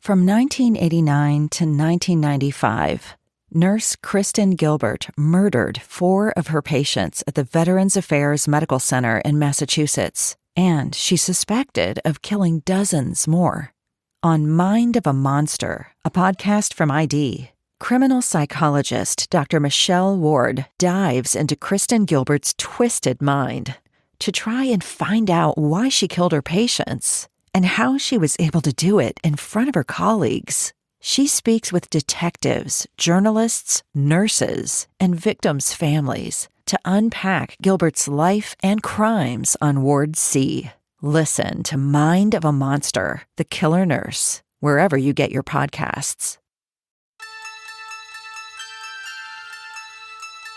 From 1989 to 1995, Nurse Kristen Gilbert murdered 4 of her patients at the Veterans Affairs Medical Center in Massachusetts, and she's suspected of killing dozens more. On Mind of a Monster, a podcast from ID, criminal psychologist Dr. Michelle Ward dives into Kristen Gilbert's twisted mind to try and find out why she killed her patients and how she was able to do it in front of her colleagues. She speaks with detectives, journalists, nurses, and victims' families to unpack Gilbert's life and crimes on Ward C. Listen to Mind of a Monster, The Killer Nurse, wherever you get your podcasts.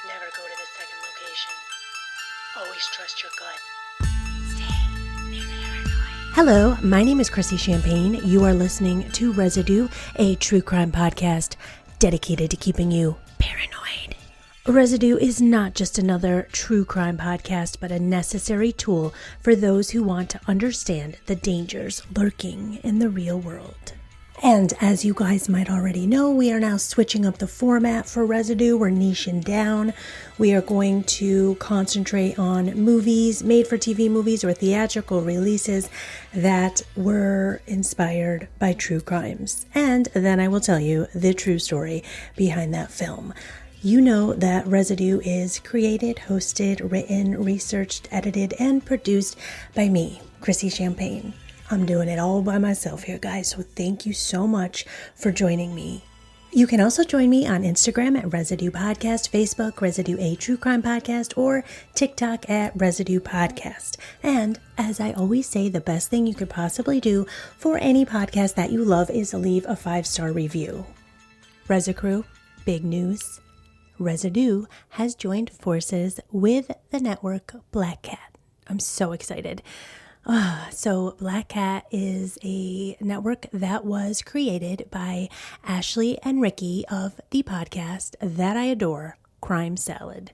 Never go to the second location. Always trust your gut. Hello, my name is Chrissy Champagne. You are listening to Residue, a true crime podcast dedicated to keeping you paranoid. Residue is not just another true crime podcast, but a necessary tool for those who want to understand the dangers lurking in the real world. And as you guys might already know, we are now switching up the format for Residue. We're niching down. We are going to concentrate on movies, made-for-TV movies or theatrical releases that were inspired by true crimes. And then I will tell you the true story behind that film. You know that Residue is created, hosted, written, researched, edited, and produced by me, Chrissy Champagne. I'm doing it all by myself here, guys, so thank you so much for joining me. You can also join me on Instagram at Residue Podcast, Facebook, Residue A True Crime Podcast, or TikTok at Residue Podcast. And as I always say, the best thing you could possibly do for any podcast that you love is leave a 5-star review. Residue, big news. Residue has joined forces with the network Black Cat. I'm so excited. So Black Cat is a network that was created by Ashley and Ricky of the podcast that I adore, Crime Salad.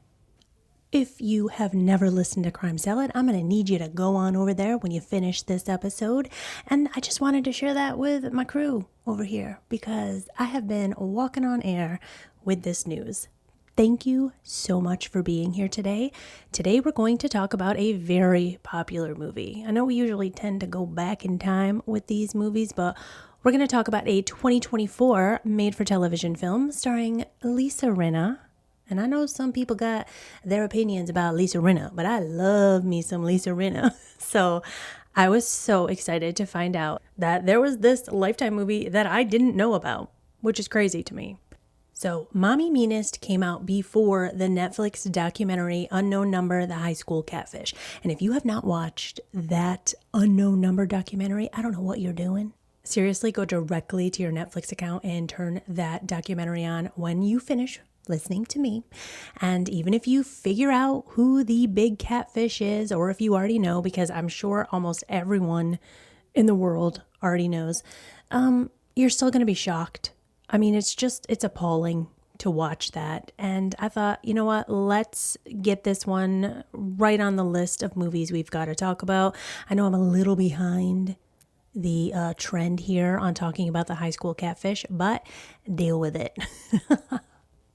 If you have never listened to Crime Salad, I'm going to need you to go on over there when you finish this episode. And I just wanted to share that with my crew over here because I have been walking on air with this news. Thank you so much for being here today. Today we're going to talk about a very popular movie. I know we usually tend to go back in time with these movies, but we're going to talk about a 2024 made-for-television film starring Lisa Rinna. And I know some people got their opinions about Lisa Rinna, but I love me some Lisa Rinna. So I was so excited to find out that there was this Lifetime movie that I didn't know about, which is crazy to me. So, Mommy Meanest came out before the Netflix documentary Unknown Number, The High School Catfish. And if you have not watched that Unknown Number documentary, I don't know what you're doing. Seriously, go directly to your Netflix account and turn that documentary on when you finish listening to me. And even if you figure out who the big catfish is, or if you already know, because I'm sure almost everyone in the world already knows, you're still going to be shocked. I mean, it's appalling to watch that. And I thought, you know what, let's get this one right on the list of movies we've got to talk about. I know I'm a little behind the trend here on talking about the High School Catfish, but deal with it.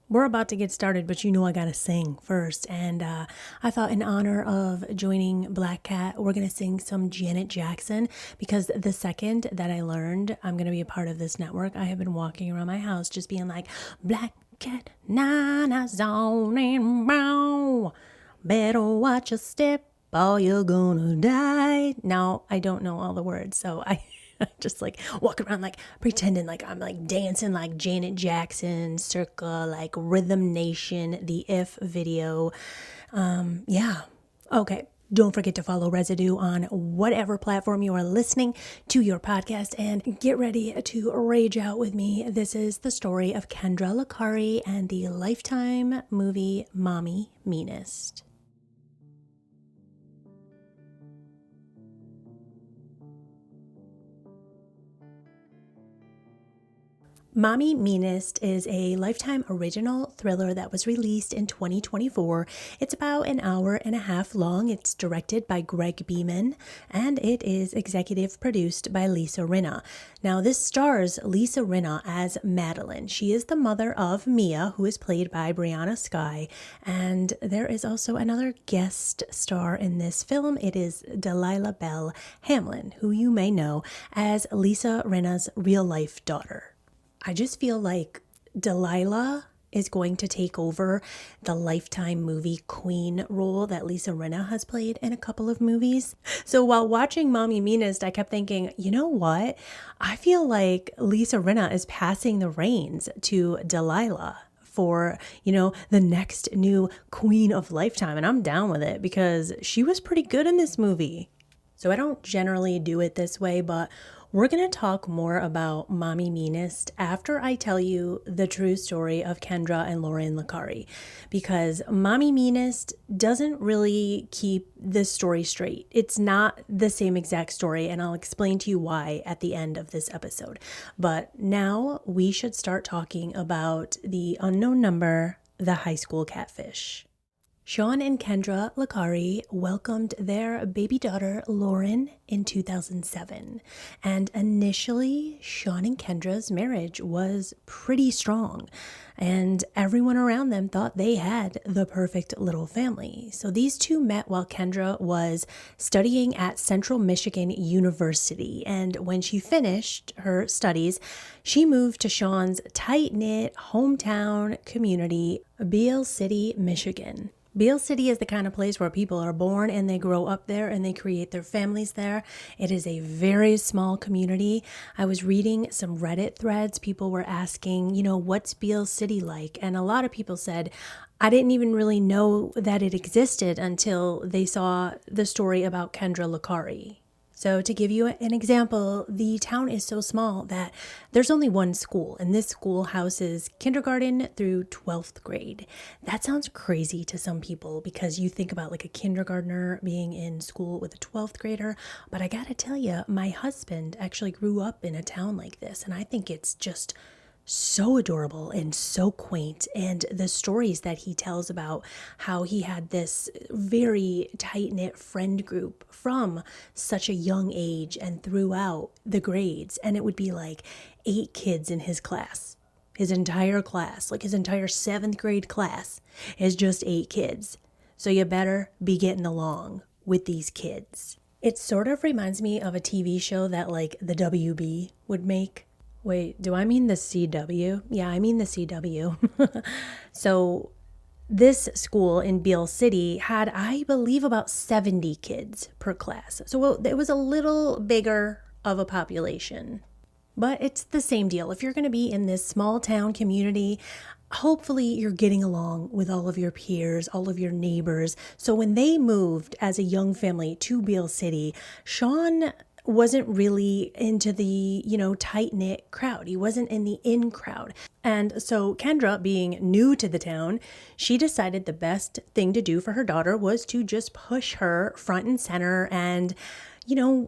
We're about to get started, but you know I gotta sing first. And I thought in honor of joining Black Cat, we're gonna sing some Janet Jackson because the second that I learned I'm gonna be a part of this network, I have been walking around my house just being like, Black Cat, Nana's on and bow. Better watch your step or you're gonna die. Now, I don't know all the words, so I just like walk around like pretending like I'm like dancing like Janet Jackson, circa like Rhythm Nation, the If video. Yeah. Okay. Don't forget to follow Residue on whatever platform you are listening to your podcast and get ready to rage out with me. This is the story of Kendra Licari and the Lifetime movie Mommy Meanest. Mommy Meanest is a Lifetime original thriller that was released in 2024. It's about an hour and a half long. It's directed by Greg Beeman, and it is executive produced by Lisa Rinna. Now, this stars Lisa Rinna as Madeline. She is the mother of Mia, who is played by Brianna Skye, and there is also another guest star in this film. It is Delilah Bell Hamlin, who you may know as Lisa Rinna's real-life daughter. I just feel like Delilah is going to take over the Lifetime movie queen role that Lisa Rinna has played in a couple of movies. So while watching Mommy Meanest, I kept thinking, you know what? I feel like Lisa Rinna is passing the reins to Delilah for, the next new queen of Lifetime. And I'm down with it because she was pretty good in this movie. So I don't generally do it this way, but we're going to talk more about Mommy Meanest after I tell you the true story of Kendra and Lauren Licari, because Mommy Meanest doesn't really keep this story straight. It's not the same exact story, and I'll explain to you why at the end of this episode. But now we should start talking about the unknown number, the high school catfish. Sean and Kendra Licari welcomed their baby daughter, Lauren, in 2007. And initially, Sean and Kendra's marriage was pretty strong. And everyone around them thought they had the perfect little family. So these two met while Kendra was studying at Central Michigan University. And when she finished her studies, she moved to Sean's tight-knit hometown community, Beale City, Michigan. Beale City is the kind of place where people are born and they grow up there and they create their families there. It is a very small community. I was reading some Reddit threads. People were asking, what's Beale City like? And a lot of people said, I didn't even really know that it existed until they saw the story about Kendra Licari. So to give you an example, the town is so small that there's only one school, and this school houses kindergarten through 12th grade. That sounds crazy to some people because you think about like a kindergartner being in school with a 12th grader. But I gotta tell you, my husband actually grew up in a town like this, and I think it's just so adorable and so quaint. And the stories that he tells about how he had this very tight-knit friend group from such a young age and throughout the grades. And it would be like 8 kids in his class. His entire class, like his entire 7th grade class, is just 8 kids. So you better be getting along with these kids. It sort of reminds me of a TV show that like the WB would make. Wait, do I mean the CW? Yeah, I mean the CW. So this school in Beale City had, I believe, about 70 kids per class. So it was a little bigger of a population. But it's the same deal. If you're going to be in this small town community, hopefully you're getting along with all of your peers, all of your neighbors. So when they moved as a young family to Beale City, Sean wasn't really into the, tight-knit crowd. He wasn't in the in crowd. And so Kendra, being new to the town, she decided the best thing to do for her daughter was to just push her front and center and,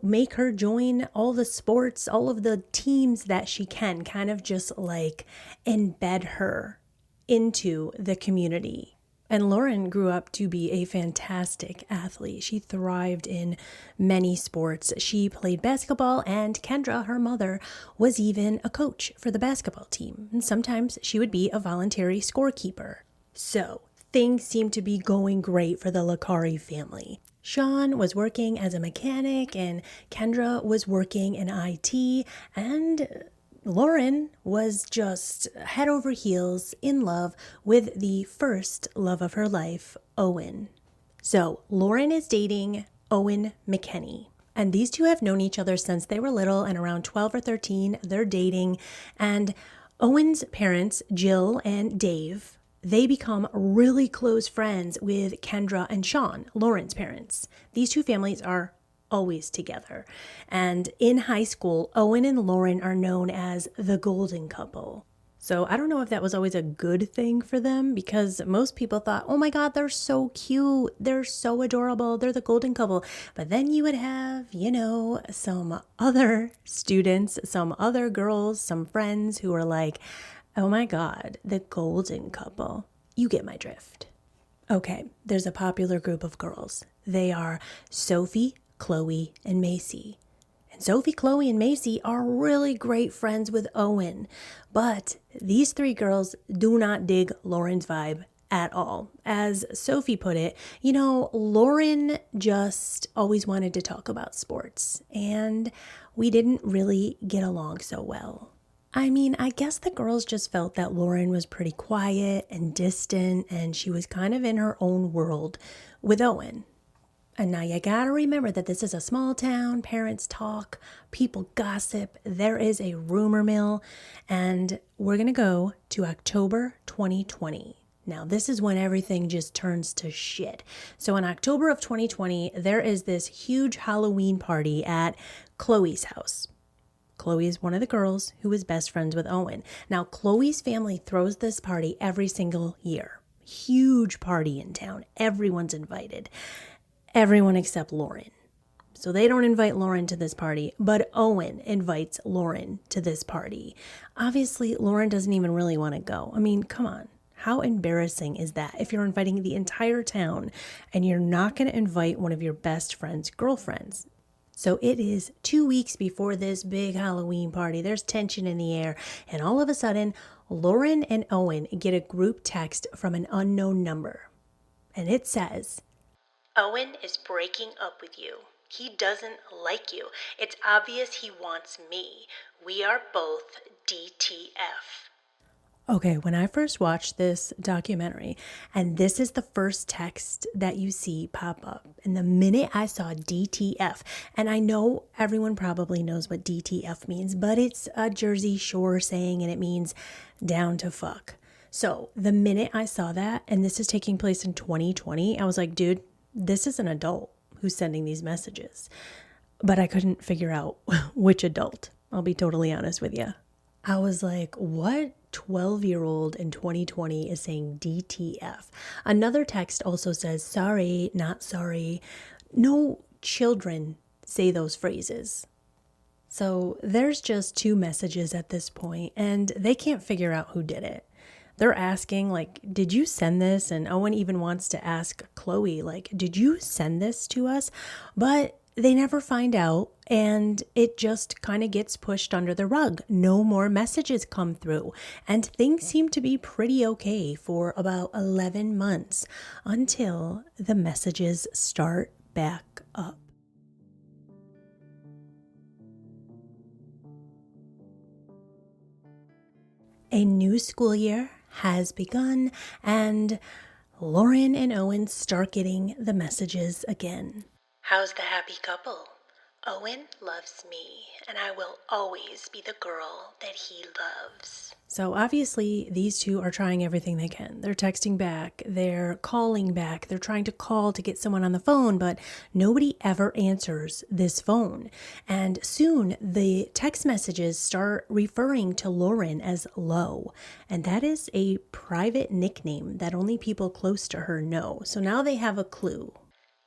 make her join all the sports, all of the teams that she can, kind of just like embed her into the community. And Lauren grew up to be a fantastic athlete. She thrived in many sports. She played basketball, and Kendra, her mother, was even a coach for the basketball team. And sometimes she would be a voluntary scorekeeper. So things seemed to be going great for the Licari family. Sean was working as a mechanic, and Kendra was working in IT, and Lauren was just head over heels in love with the first love of her life, Owen. So Lauren is dating Owen McKinney. And these two have known each other since they were little, and around 12 or 13, they're dating. And Owen's parents, Jill and Dave, they become really close friends with Kendra and Sean, Lauren's parents. These two families are always together. And in high school, Owen and Lauren are known as the golden couple. So I don't know if that was always a good thing for them, because most people thought, oh my God, they're so cute. They're so adorable. They're the golden couple. But then you would have, some other students, some other girls, some friends who were like, oh my God, the golden couple. You get my drift. Okay, there's a popular group of girls. They are Sophie, Chloe, and Macy. And Sophie, Chloe, and Macy are really great friends with Owen. But these three girls do not dig Lauren's vibe at all. As Sophie put it, Lauren just always wanted to talk about sports, and we didn't really get along so well. I mean, I guess the girls just felt that Lauren was pretty quiet and distant, and she was kind of in her own world with Owen. And now you gotta remember that this is a small town, parents talk, people gossip, there is a rumor mill, and we're gonna go to October 2020. Now, this is when everything just turns to shit. So in October of 2020, there is this huge Halloween party at Chloe's house. Chloe is one of the girls who is best friends with Owen. Now, Chloe's family throws this party every single year. Huge party in town. Everyone's invited. Everyone except Lauren. So they don't invite Lauren to this party, but Owen invites Lauren to this party. Obviously, Lauren doesn't even really want to go. I mean, come on. How embarrassing is that if you're inviting the entire town and you're not going to invite one of your best friend's girlfriends? So it is 2 weeks before this big Halloween party. There's tension in the air. And all of a sudden, Lauren and Owen get a group text from an unknown number. And it says, Owen is breaking up with you. He doesn't like you. It's obvious he wants me. We are both DTF. Okay, when I first watched this documentary, and this is the first text that you see pop up, and the minute I saw DTF, and I know everyone probably knows what DTF means, but it's a Jersey Shore saying, and it means down to fuck. So the minute I saw that, and this is taking place in 2020, I was like, dude, this is an adult who's sending these messages. But I couldn't figure out which adult. I'll be totally honest with you. I was like, what 12-year-old in 2020 is saying DTF? Another text also says, sorry, not sorry. No children say those phrases. So there's just two messages at this point, and they can't figure out who did it. They're asking, like, did you send this? And Owen even wants to ask Chloe, like, did you send this to us? But they never find out, and it just kind of gets pushed under the rug. No more messages come through, and things seem to be pretty okay for about 11 months until the messages start back up. A new school year has begun, and Lauren and Owen start getting the messages again. How's the happy couple? Owen loves me, and I will always be the girl that he loves. So obviously, these two are trying everything they can. They're texting back, they're calling back, they're trying to call to get someone on the phone, but nobody ever answers this phone. And soon, the text messages start referring to Lauren as Lo, and that is a private nickname that only people close to her know. So now they have a clue.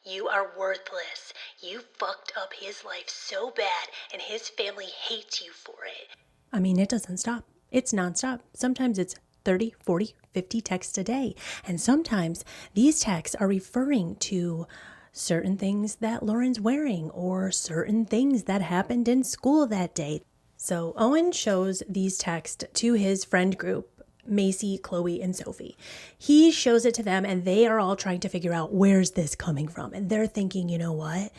You are worthless. You fucked up his life so bad, and his family hates you for it. I mean, it doesn't stop. It's nonstop. Sometimes it's 30, 40, 50 texts a day. And sometimes these texts are referring to certain things that Lauren's wearing or certain things that happened in school that day. So Owen shows these texts to his friend group, Macy, Chloe, and Sophie. He shows it to them, and they are all trying to figure out, where's this coming from? And they're thinking, you know what?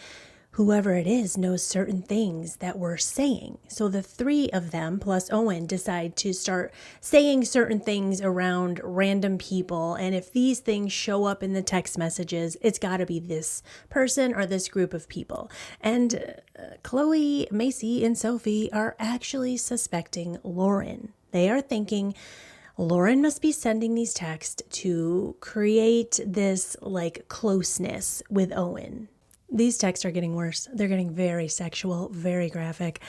Whoever it is knows certain things that we're saying. So the three of them, plus Owen, decide to start saying certain things around random people. And if these things show up in the text messages, it's got to be this person or this group of people. And Chloe, Macy, and Sophie are actually suspecting Lauren. They are thinking Lauren must be sending these texts to create this closeness with Owen. These texts are getting worse. They're getting very sexual, very graphic.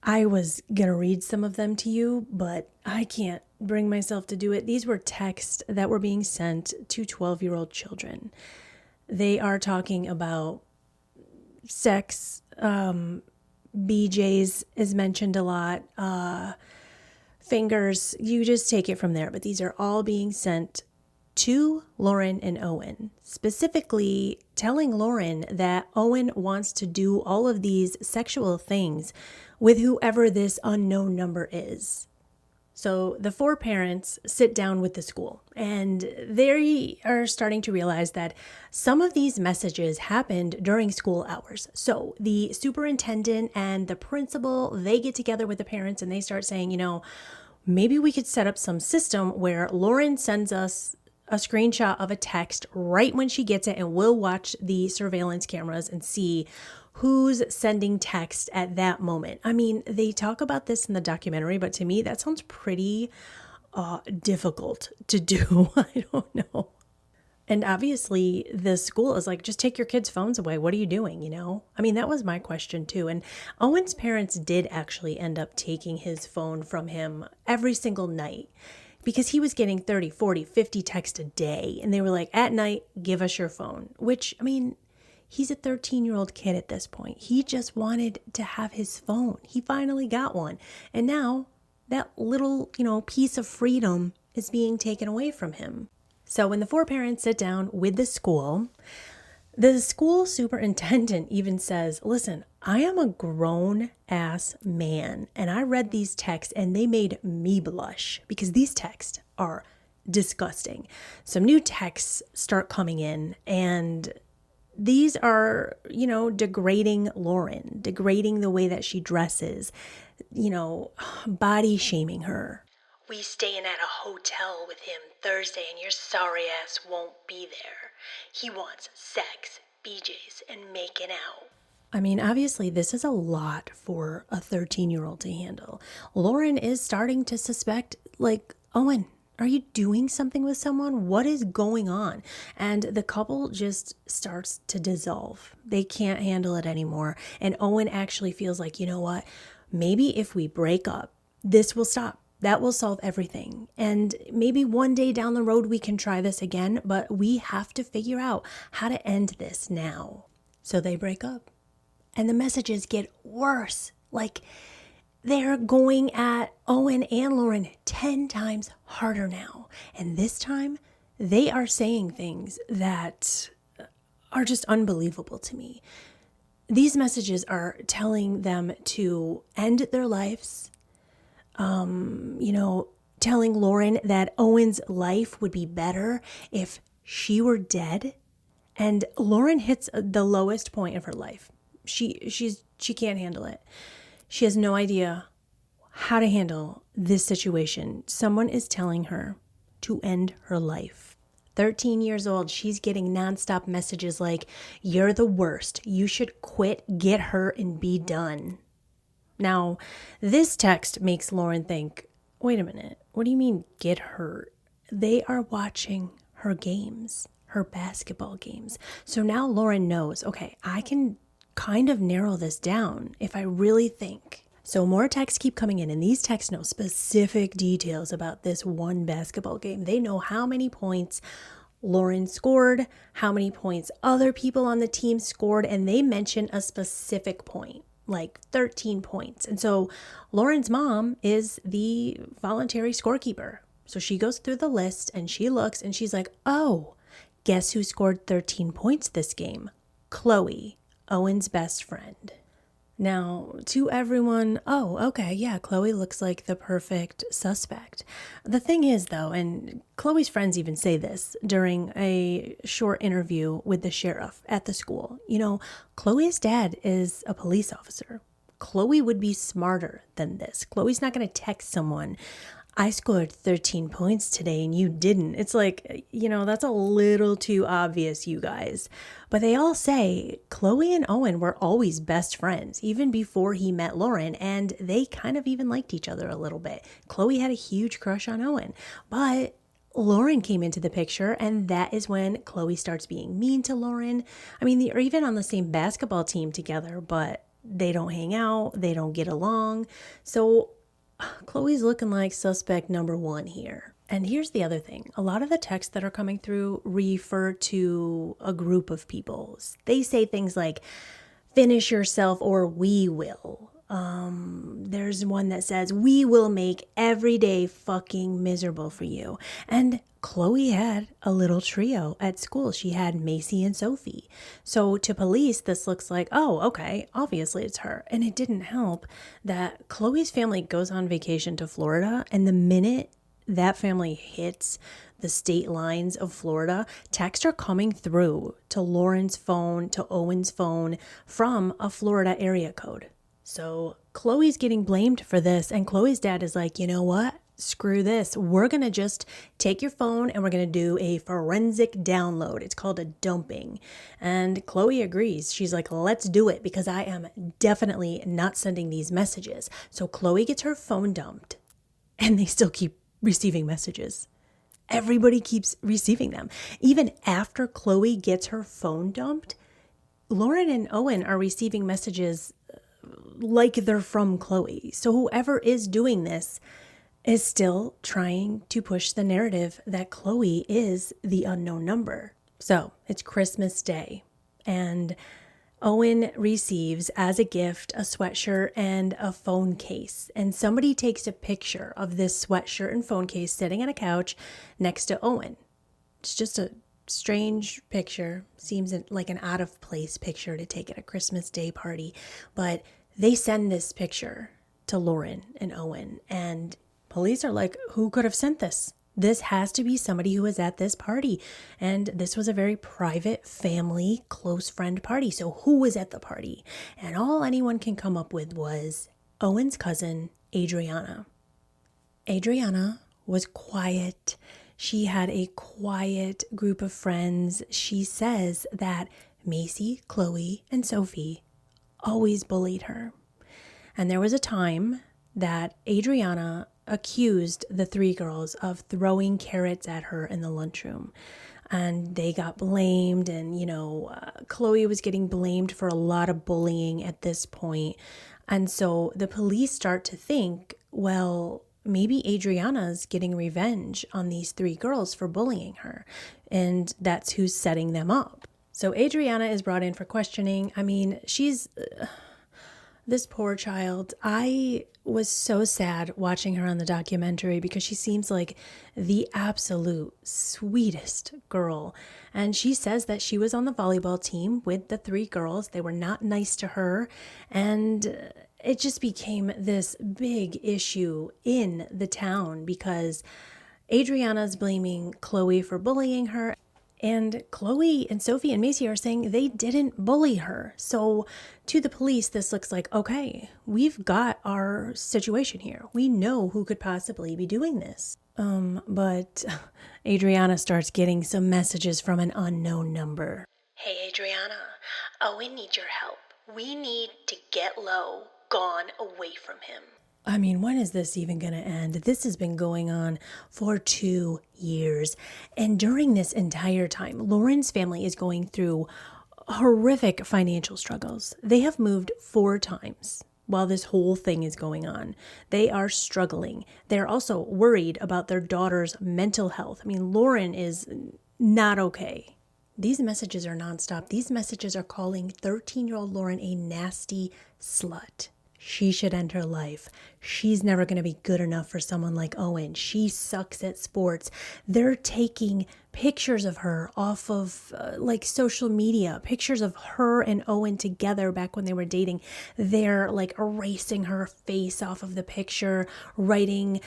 I was going to read some of them to you, but I can't bring myself to do it. These were texts that were being sent to 12-year-old children. They are talking about sex. BJ's is mentioned a lot. Fingers, you just take it from there. But these are all being sent to Lauren and Owen, specifically telling Lauren that Owen wants to do all of these sexual things with whoever this unknown number is. So the four parents sit down with the school, and they are starting to realize that some of these messages happened during school hours. So the superintendent and the principal, they get together with the parents and they start saying, maybe we could set up some system where Lauren sends us a screenshot of a text right when she gets it, and we'll watch the surveillance cameras and see who's sending text at that moment. I mean, they talk about this in the documentary, but to me, that sounds pretty difficult to do. I don't know. And obviously, the school is like, just take your kids' phones away. What are you doing, I mean, that was my question too. And Owen's parents did actually end up taking his phone from him every single night, because he was getting 30, 40, 50 texts a day. And they were like, at night, give us your phone. Which, I mean, he's a 13-year-old kid at this point. He just wanted to have his phone. He finally got one. And now that little, piece of freedom is being taken away from him. So when the four parents sit down with the school superintendent even says, listen, I am a grown-ass man, and I read these texts and they made me blush, because these texts are disgusting. Some new texts start coming in, and these are, degrading Lauren, degrading the way that she dresses, body shaming her. We staying at a hotel with him Thursday and your sorry ass won't be there. He wants sex, BJ's, and making out. I mean, obviously, this is a lot for a 13-year-old to handle. Lauren is starting to suspect, Owen, are you doing something with someone? What is going on? And the couple just starts to dissolve. They can't handle it anymore. And Owen actually feels like, you know what? Maybe if we break up, this will stop. That will solve everything. And maybe one day down the road we can try this again, but we have to figure out how to end this now. So they break up. And the messages get worse. They're going at Owen and Lauren 10 times harder now. And this time, they are saying things that are just unbelievable to me. These messages are telling them to end their lives, telling Lauren that Owen's life would be better if she were dead. And Lauren hits the lowest point of her life. She can't handle it. She has no idea how to handle this situation. Someone is telling her to end her life. 13 years old, she's getting nonstop messages like, you're the worst. You should quit, get hurt, and be done. Now, this text makes Lauren think, wait a minute, what do you mean get hurt? They are watching her games, her basketball games. So now Lauren knows, okay, I can kind of narrow this down if I really think. So more texts keep coming in, and these texts know specific details about this one basketball game. They know how many points Lauren scored, how many points other people on the team scored, and they mention a specific point, like 13 points. And so Lauren's mom is the voluntary scorekeeper. So she goes through the list and she looks and she's like, oh, guess who scored 13 points this game? Chloe, Owen's best friend. Now, to everyone, oh, okay, yeah, Chloe looks like the perfect suspect. The thing is, though, and Chloe's friends even say this during a short interview with the sheriff at the school, Chloe's dad is a police officer. Chloe would be smarter than this. Chloe's not going to text someone, I scored 13 points today and you didn't. It's like, that's a little too obvious, you guys. But they all say Chloe and Owen were always best friends, even before he met Lauren, and they kind of even liked each other a little bit. Chloe had a huge crush on Owen, but Lauren came into the picture, and that is when Chloe starts being mean to Lauren. I mean, they're even on the same basketball team together, but they don't hang out, they don't get along. So Chloe's looking like suspect number one here. And here's the other thing. A lot of the texts that are coming through refer to a group of people. They say things like, finish yourself or we will. There's one that says, we will make every day fucking miserable for you. And Chloe had a little trio at school. She had Macy and Sophie. So to police, this looks like, oh, okay, obviously it's her. And it didn't help that Chloe's family goes on vacation to Florida. And the minute that family hits the state lines of Florida, texts are coming through to Lauren's phone, to Owen's phone from a Florida area code. So Chloe's getting blamed for this, and Chloe's dad is like, you know what? Screw this. We're going to just take your phone and we're going to do a forensic download. It's called a dumping. And Chloe agrees. She's like, let's do it because I am definitely not sending these messages. So Chloe gets her phone dumped and they still keep receiving messages. Everybody keeps receiving them. Even after Chloe gets her phone dumped, Lauren and Owen are receiving messages like they're from Chloe. So whoever is doing this is still trying to push the narrative that Chloe is the unknown number. So it's Christmas Day, and Owen receives as a gift a sweatshirt and a phone case. And somebody takes a picture of this sweatshirt and phone case sitting on a couch next to Owen. It's just a strange picture. Seems like an out of place picture to take at a Christmas Day party. But they send this picture to Lauren and Owen. And police are like, who could have sent this? This has to be somebody who was at this party. And this was a very private family, close friend party. So who was at the party? And all anyone can come up with was Owen's cousin, Adriana. Adriana was quiet. She had a quiet group of friends. She says that Macy, Chloe, and Sophie always bullied her. And there was a time that Adriana accused the three girls of throwing carrots at her in the lunchroom. And they got blamed. And, Chloe was getting blamed for a lot of bullying at this point. And so the police start to think, well, maybe Adriana's getting revenge on these three girls for bullying her. And that's who's setting them up. So Adriana is brought in for questioning. I mean, she's... this poor child. I was so sad watching her on the documentary because she seems like the absolute sweetest girl. And she says that she was on the volleyball team with the three girls. They were not nice to her. And it just became this big issue in the town because Adriana's blaming Chloe for bullying her. And Chloe and Sophie and Macy are saying they didn't bully her. So to the police, this looks like, okay, we've got our situation here. We know who could possibly be doing this. But Adriana starts getting some messages from an unknown number. Hey, Adriana, we need your help. We need to get low, gone away from him. I mean, when is this even going to end? This has been going on for 2 years. And during this entire time, Lauren's family is going through horrific financial struggles. They have moved 4 times while this whole thing is going on. They are struggling. They're also worried about their daughter's mental health. I mean, Lauren is not okay. These messages are nonstop. These messages are calling 13-year-old Lauren a nasty slut. She should end her life. She's never going to be good enough for someone like Owen. She sucks at sports. They're taking pictures of her off of social media, pictures of her and Owen together back when they were dating. They're erasing her face off of the picture, writing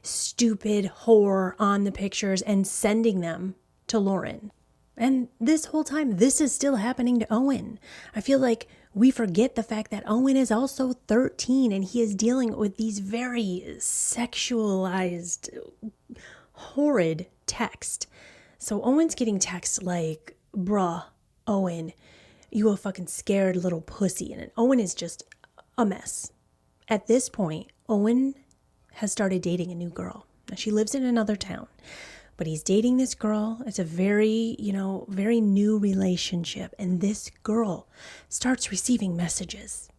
stupid whore on the pictures and sending them to Lauren. And this whole time, this is still happening to Owen. I feel like we forget the fact that Owen is also 13 and he is dealing with these very sexualized, horrid texts. So Owen's getting texts like, bruh, Owen, you a fucking scared little pussy. And Owen is just a mess. At this point, Owen has started dating a new girl. Now, she lives in another town. But he's dating this girl. It's a very new relationship. And this girl starts receiving messages.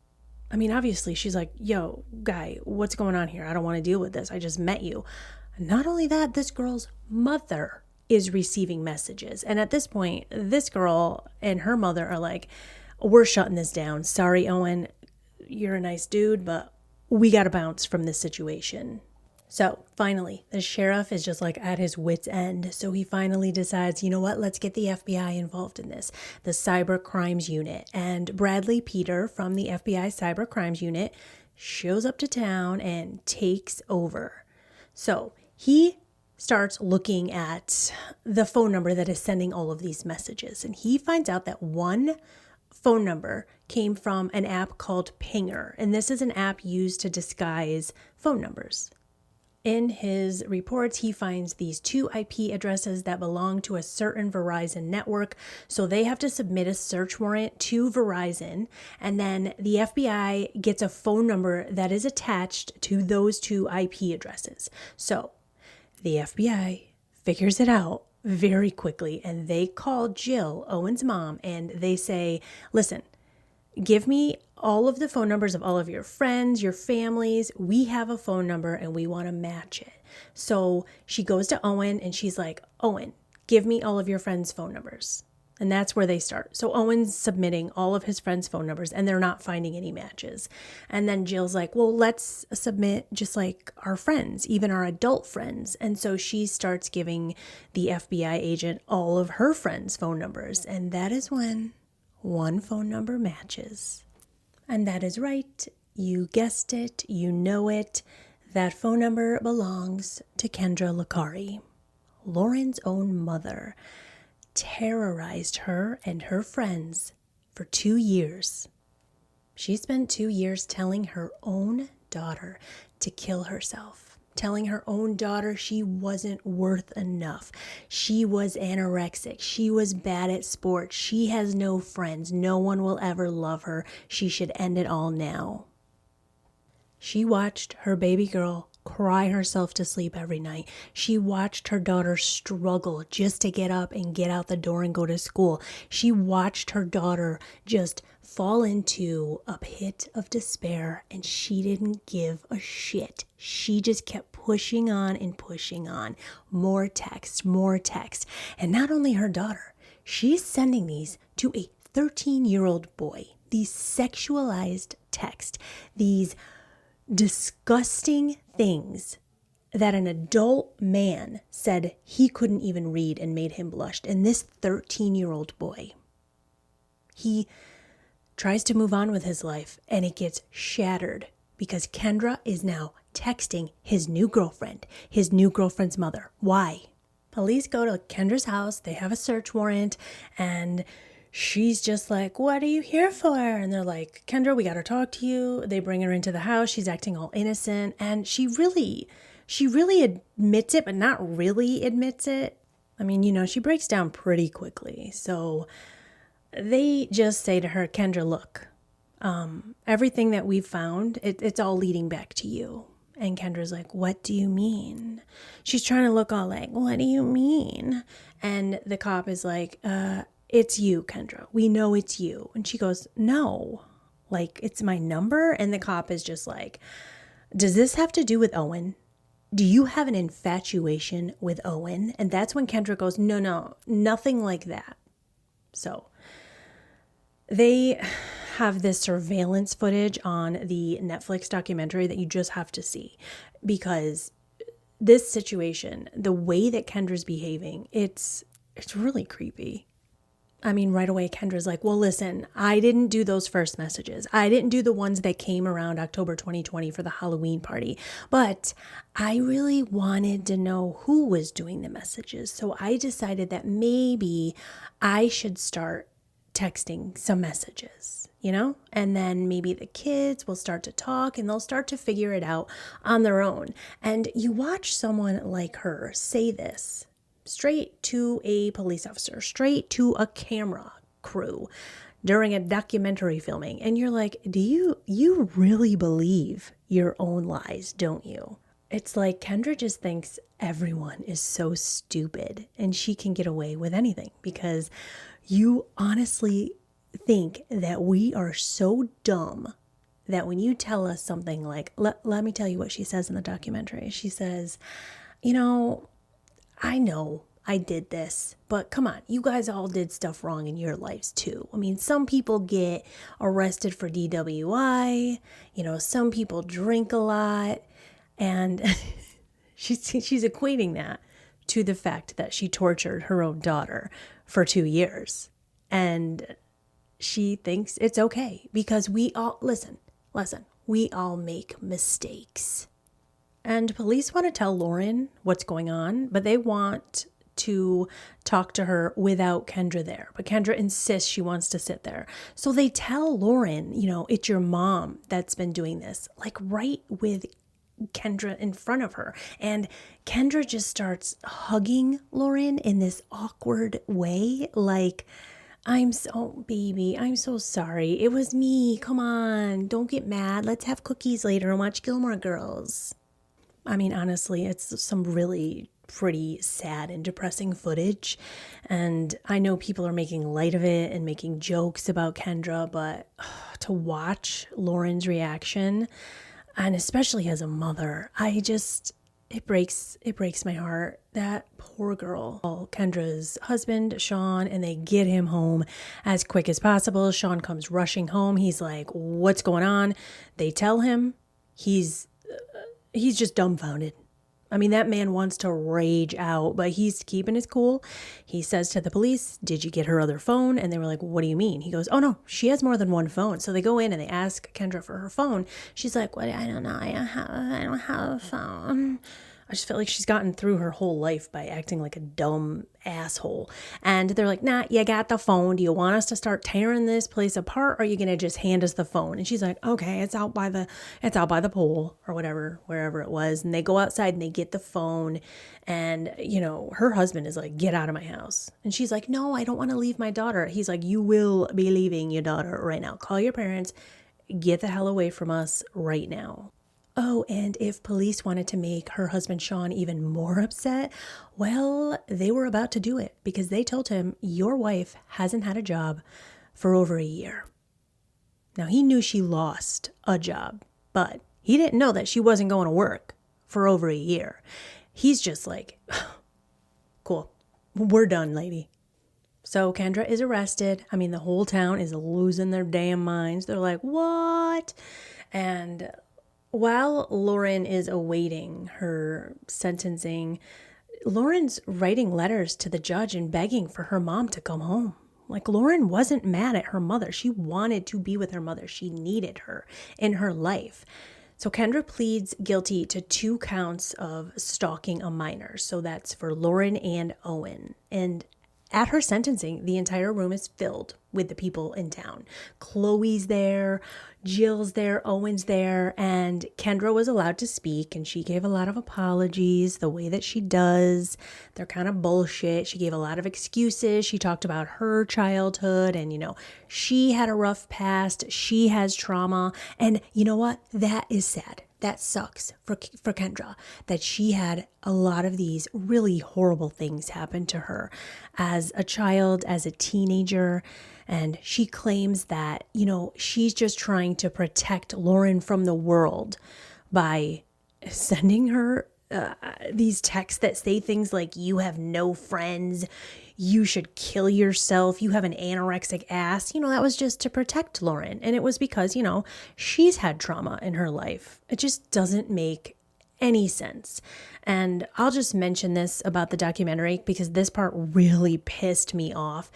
I mean, obviously, she's like, yo, guy, what's going on here? I don't want to deal with this. I just met you. Not only that, this girl's mother is receiving messages. And at this point, this girl and her mother are like, we're shutting this down. Sorry, Owen, you're a nice dude, but we got to bounce from this situation. So finally, the sheriff is just like at his wit's end. So he finally decides, you know what, let's get the FBI involved in this, the cyber crimes unit. And Bradley Peter from the FBI cyber crimes unit shows up to town and takes over. So he starts looking at the phone number that is sending all of these messages. And he finds out that one phone number came from an app called Pinger. And this is an app used to disguise phone numbers. In his reports, he finds these 2 IP addresses that belong to a certain Verizon network. So they have to submit a search warrant to Verizon. And then the FBI gets a phone number that is attached to those 2 IP addresses. So the FBI figures it out very quickly. And they call Jill, Owen's mom, and they say, listen, give me all of the phone numbers of all of your friends, your families. We have a phone number and we want to match it. So she goes to Owen and she's like, Owen, give me all of your friends' phone numbers. And that's where they start. So Owen's submitting all of his friends' phone numbers and they're not finding any matches. And then Jill's like, well, let's submit just like our friends, even our adult friends. And so she starts giving the FBI agent all of her friends' phone numbers. And that is when one phone number matches. And that is right. You guessed it. You know it. That phone number belongs to Kendra Licari. Lauren's own mother terrorized her and her friends for 2 years. She spent 2 years telling her own daughter to kill herself. Telling her own daughter she wasn't worth enough. She was anorexic. She was bad at sports. She has no friends. No one will ever love her. She should end it all now. She watched her baby girl cry herself to sleep every night. She watched her daughter struggle just to get up and get out the door and go to school. She watched her daughter just fall into a pit of despair, and she didn't give a shit. She just kept pushing on and pushing on. More text, more text. And not only her daughter, she's sending these to a 13-year-old boy. These sexualized texts, these disgusting things that an adult man said he couldn't even read and made him blush. And this 13-year-old boy, he tries to move on with his life and it gets shattered because Kendra is now texting his new girlfriend's mother. Why? Police go to Kendra's house. They have a search warrant and she's just like, what are you here for? And they're like, Kendra, we got to talk to you. They bring her into the house. She's acting all innocent. And she really admits it, but not really admits it. I mean, she breaks down pretty quickly. So they just say to her, Kendra, look, everything that we've found, it's all leading back to you. And Kendra's like, what do you mean? She's trying to look all like, what do you mean? And the cop is like, it's you, Kendra. We know it's you. And she goes, no, like it's my number. And the cop is just like, does this have to do with Owen? Do you have an infatuation with Owen? And that's when Kendra goes, no, nothing like that. So they have this surveillance footage on the Netflix documentary that you just have to see, because this situation, the way that Kendra's behaving, it's really creepy. I mean, right away, Kendra's like, well, listen, I didn't do those first messages. I didn't do the ones that came around October 2020 for the Halloween party. But I really wanted to know who was doing the messages. So I decided that maybe I should start texting some messages, and then maybe the kids will start to talk and they'll start to figure it out on their own. And you watch someone like her say this straight to a police officer, straight to a camera crew during a documentary filming. And you're like, do you really believe your own lies, don't you? It's like Kendra just thinks everyone is so stupid and she can get away with anything, because you honestly think that we are so dumb that when you tell us something like, let me tell you what she says in the documentary. She says, I know I did this, but come on, you guys all did stuff wrong in your lives too. I mean, some people get arrested for DWI, some people drink a lot, and she's equating that to the fact that she tortured her own daughter for 2 years. And she thinks it's okay because we all, listen, we all make mistakes. And police want to tell Lauren what's going on, but they want to talk to her without Kendra there. But Kendra insists she wants to sit there. So they tell Lauren, it's your mom that's been doing this, like right with Kendra in front of her. And Kendra just starts hugging Lauren in this awkward way, like, I'm so sorry. It was me. Come on, don't get mad. Let's have cookies later and watch Gilmore Girls. I mean, honestly, it's some really pretty sad and depressing footage. And I know people are making light of it and making jokes about Kendra, but to watch Lauren's reaction, and especially as a mother, it breaks my heart. That poor girl. Kendra's husband, Sean, and they get him home as quick as possible. Sean comes rushing home. He's like, what's going on? They tell him. He's just dumbfounded. I mean, that man wants to rage out, but he's keeping his cool. He says to the police, did you get her other phone? And they were like, what do you mean? He goes, oh no, she has more than one phone. So they go in and they ask Kendra for her phone. She's like, what? I don't know. I don't have a phone. I just felt like she's gotten through her whole life by acting like a dumb asshole. And they're like, nah, you got the phone. Do you want us to start tearing this place apart? Or are you going to just hand us the phone? And she's like, okay, it's out by the pool or whatever, wherever it was. And they go outside and they get the phone. And, her husband is like, get out of my house. And she's like, no, I don't want to leave my daughter. He's like, you will be leaving your daughter right now. Call your parents. Get the hell away from us right now. Oh, and if police wanted to make her husband Sean even more upset, well, they were about to do it because they told him, your wife hasn't had a job for over a year. Now, he knew she lost a job, but he didn't know that she wasn't going to work for over a year. He's just like, cool, we're done, lady. So Kendra is arrested. I mean, the whole town is losing their damn minds. They're like, what? And while Lauren is awaiting her sentencing, Lauren's writing letters to the judge and begging for her mom to come home. Like, Lauren wasn't mad at her mother. She wanted to be with her mother. She needed her in her life. So Kendra pleads guilty to 2 counts of stalking a minor. So that's for Lauren and Owen. And at her sentencing, the entire room is filled with the people in town. Chloe's there, Jill's there, Owen's there, and Kendra was allowed to speak, and she gave a lot of apologies the way that she does. They're kind of bullshit. She gave a lot of excuses. She talked about her childhood, and, she had a rough past. She has trauma, and you know what? That is sad. That sucks for Kendra, that she had a lot of these really horrible things happen to her as a child, as a teenager. And she claims that, she's just trying to protect Lauren from the world by sending her these texts that say things like, you have no friends, you should kill yourself, you have an anorexic ass. That was just to protect Lauren. And it was because, she's had trauma in her life. It just doesn't make any sense. And I'll just mention this about the documentary because this part really pissed me off.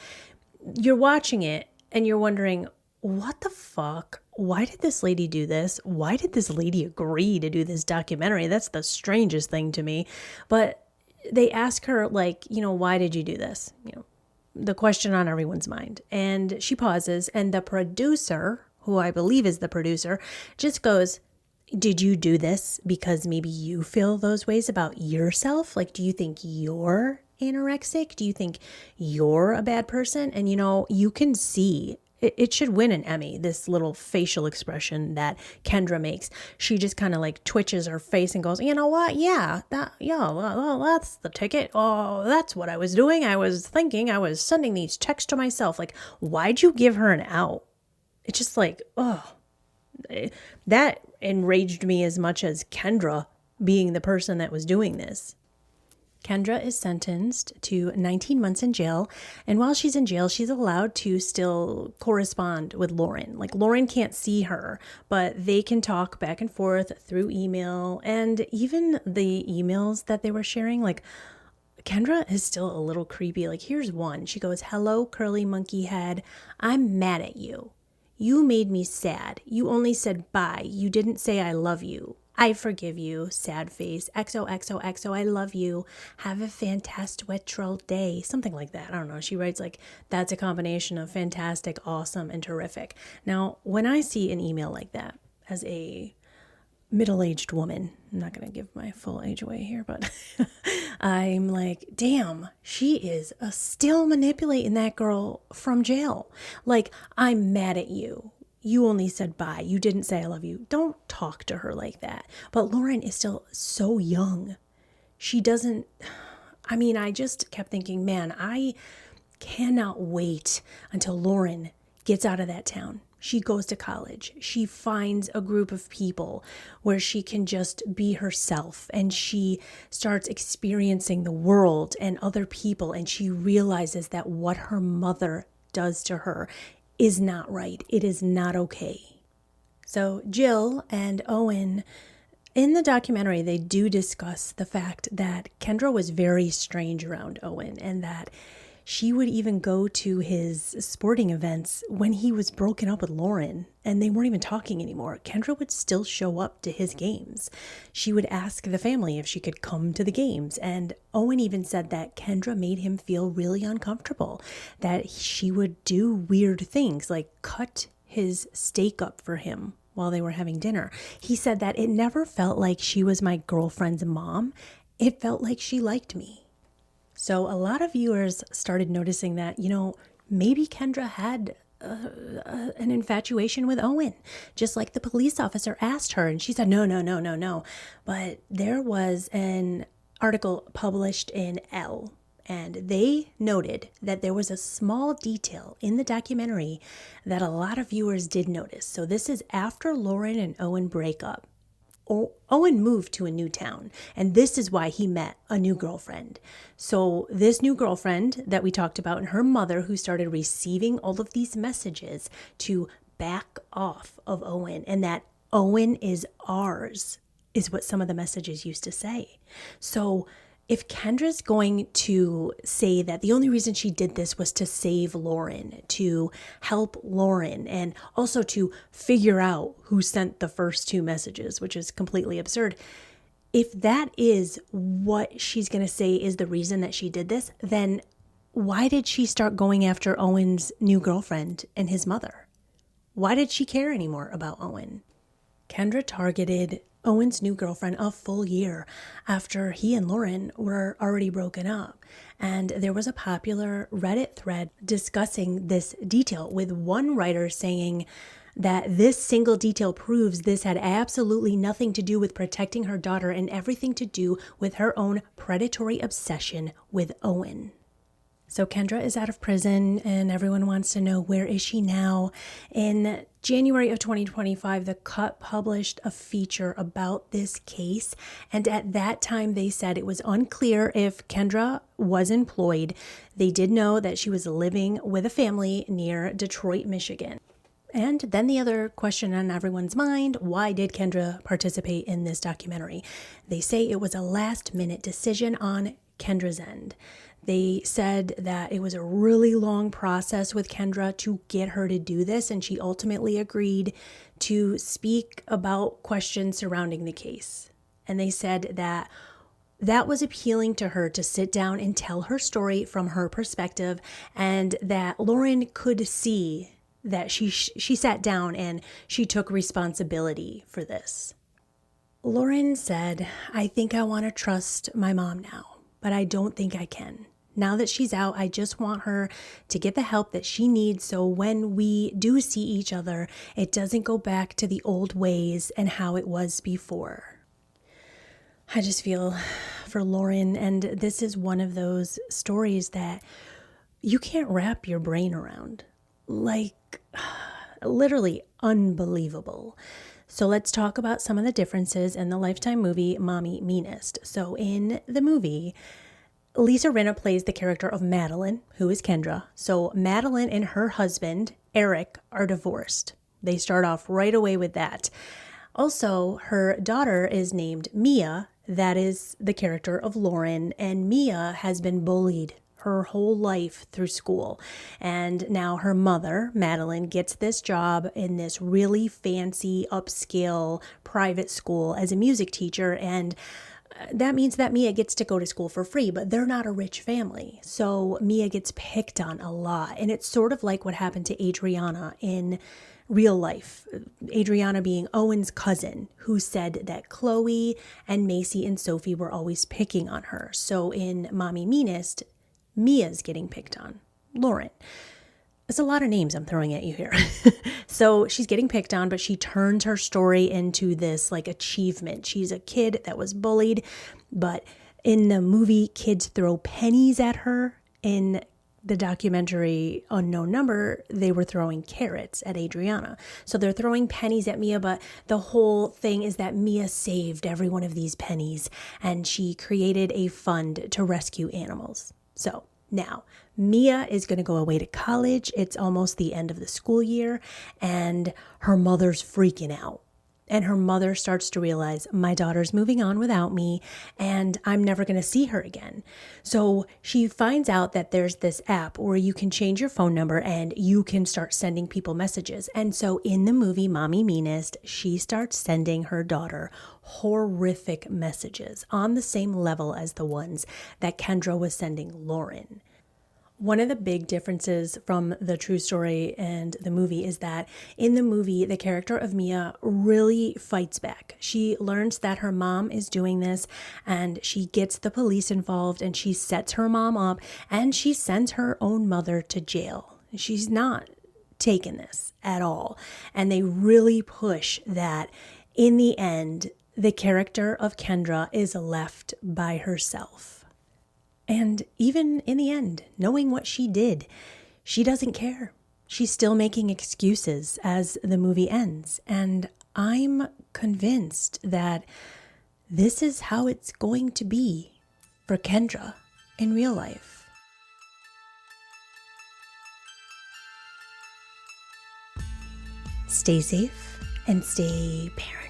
You're watching it and you're wondering, what the fuck? Why did this lady do this? Why did this lady agree to do this documentary? That's the strangest thing to me. But they ask her, like, why did you do this? The question on everyone's mind. And she pauses, and the producer, who I believe is the producer, just goes, did you do this because maybe you feel those ways about yourself? Like, do you think you're anorexic? Do you think you're a bad person? And, you can see it should win an Emmy, this little facial expression that Kendra makes. She just kind of like twitches her face and goes, you know what? Yeah, that's the ticket. Oh, that's what I was doing. I was thinking, I was sending these texts to myself. Like, why'd you give her an out? It's just like, oh, That enraged me as much as Kendra being the person that was doing this. Kendra is sentenced to 19 months in jail, and while she's in jail, she's allowed to still correspond with Lauren. Like, Lauren can't see her, but they can talk back and forth through email, and even the emails that they were sharing, like, Kendra is still a little creepy. Like, here's one. She goes, "Hello, curly monkey head. I'm mad at you. You made me sad. You only said bye. You didn't say I love you. I forgive you, sad face. XOXOXO, I love you. Have a fantastical day." Something like that. I don't know. She writes like, that's a combination of fantastic, awesome, and terrific. Now, when I see an email like that as a middle-aged woman, I'm not going to give my full age away here, but I'm like, damn, she is still manipulating that girl from jail. Like, I'm mad at you. You only said bye. You didn't say I love you. Don't talk to her like that. But Lauren is still so young. She doesn't, I just kept thinking, man, I cannot wait until Lauren gets out of that town. She goes to college. She finds a group of people where she can just be herself, and she starts experiencing the world and other people, and she realizes that what her mother does to her is not right. It is not okay. So Jill and Owen, in the documentary, they do discuss the fact that Kendra was very strange around Owen, and that she would even go to his sporting events when he was broken up with Lauren and they weren't even talking anymore. Kendra would still show up to his games. She would ask the family if she could come to the games. And Owen even said that Kendra made him feel really uncomfortable, that she would do weird things like cut his steak up for him while they were having dinner. He said that it never felt like she was my girlfriend's mom. It felt like she liked me. So a lot of viewers started noticing that, maybe Kendra had an infatuation with Owen, just like the police officer asked her. And she said, no. But there was an article published in Elle, and they noted that there was a small detail in the documentary that a lot of viewers did notice. So this is after Lauren and Owen break up. Owen moved to a new town, and this is why he met a new girlfriend. So this new girlfriend that we talked about, and her mother, who started receiving all of these messages to back off of Owen, and that Owen is ours, is what some of the messages used to say. So if Kendra's going to say that the only reason she did this was to save Lauren, to help Lauren, and also to figure out who sent the first two messages, which is completely absurd. If that is what she's going to say is the reason that she did this, then why did she start going after Owen's new girlfriend and his mother? Why did she care anymore about Owen? Kendra targeted Owen's new girlfriend a full year after he and Lauren were already broken up. And there was a popular Reddit thread discussing this detail, with one writer saying that this single detail proves this had absolutely nothing to do with protecting her daughter and everything to do with her own predatory obsession with Owen. So Kendra is out of prison, and everyone wants to know, where is she now? In January of 2025, The Cut published a feature about this case. And at that time, they said it was unclear if Kendra was employed. They did know that she was living with a family near Detroit, Michigan. And then the other question on everyone's mind, why did Kendra participate in this documentary? They say it was a last-minute decision on Kendra's end. They said that it was a really long process with Kendra to get her to do this, and she ultimately agreed to speak about questions surrounding the case. And they said that that was appealing to her to sit down and tell her story from her perspective, and that Lauren could see that she sat down and she took responsibility for this. Lauren said, "I think I want to trust my mom now, but I don't think I can. Now that she's out, I just want her to get the help that she needs, so when we do see each other, it doesn't go back to the old ways and how it was before." I just feel for Lauren, and this is one of those stories that you can't wrap your brain around. Like, literally unbelievable. So let's talk about some of the differences in the Lifetime movie Mommy Meanest. So in the movie, Lisa Rinna plays the character of Madeline, who is Kendra. So Madeline and her husband, Eric, are divorced. They start off right away with that. Also, her daughter is named Mia. That is the character of Lauren. And Mia has been bullied her whole life through school. And now her mother, Madeline, gets this job in this really fancy, upscale private school as a music teacher. And that means that Mia gets to go to school for free, but they're not a rich family. So Mia gets picked on a lot. And it's sort of like what happened to Adriana in real life. Adriana being Owen's cousin, who said that Chloe and Macy and Sophie were always picking on her. So in Mommy Meanest, Mia's getting picked on. Lauren. It's a lot of names I'm throwing at you here. So she's getting picked on, but she turns her story into this like achievement. She's a kid that was bullied, but in the movie, kids throw pennies at her. In the documentary Unknown Number, they were throwing carrots at Adriana. So they're throwing pennies at Mia, but the whole thing is that Mia saved every one of these pennies, and she created a fund to rescue animals. So now Mia is going to go away to college. It's almost the end of the school year, and her mother's freaking out. And her mother starts to realize, my daughter's moving on without me, and I'm never going to see her again. So she finds out that there's this app where you can change your phone number and you can start sending people messages. And so in the movie Mommy Meanest, she starts sending her daughter horrific messages on the same level as the ones that Kendra was sending Lauren. One of the big differences from the true story and the movie is that in the movie, the character of Mia really fights back. She learns that her mom is doing this, and she gets the police involved, and she sets her mom up, and she sends her own mother to jail. She's not taking this at all. And they really push that in the end, the character of Kendra is left by herself. And even in the end, knowing what she did, she doesn't care. She's still making excuses as the movie ends. And I'm convinced that this is how it's going to be for Kendra in real life. Stay safe and stay paranoid.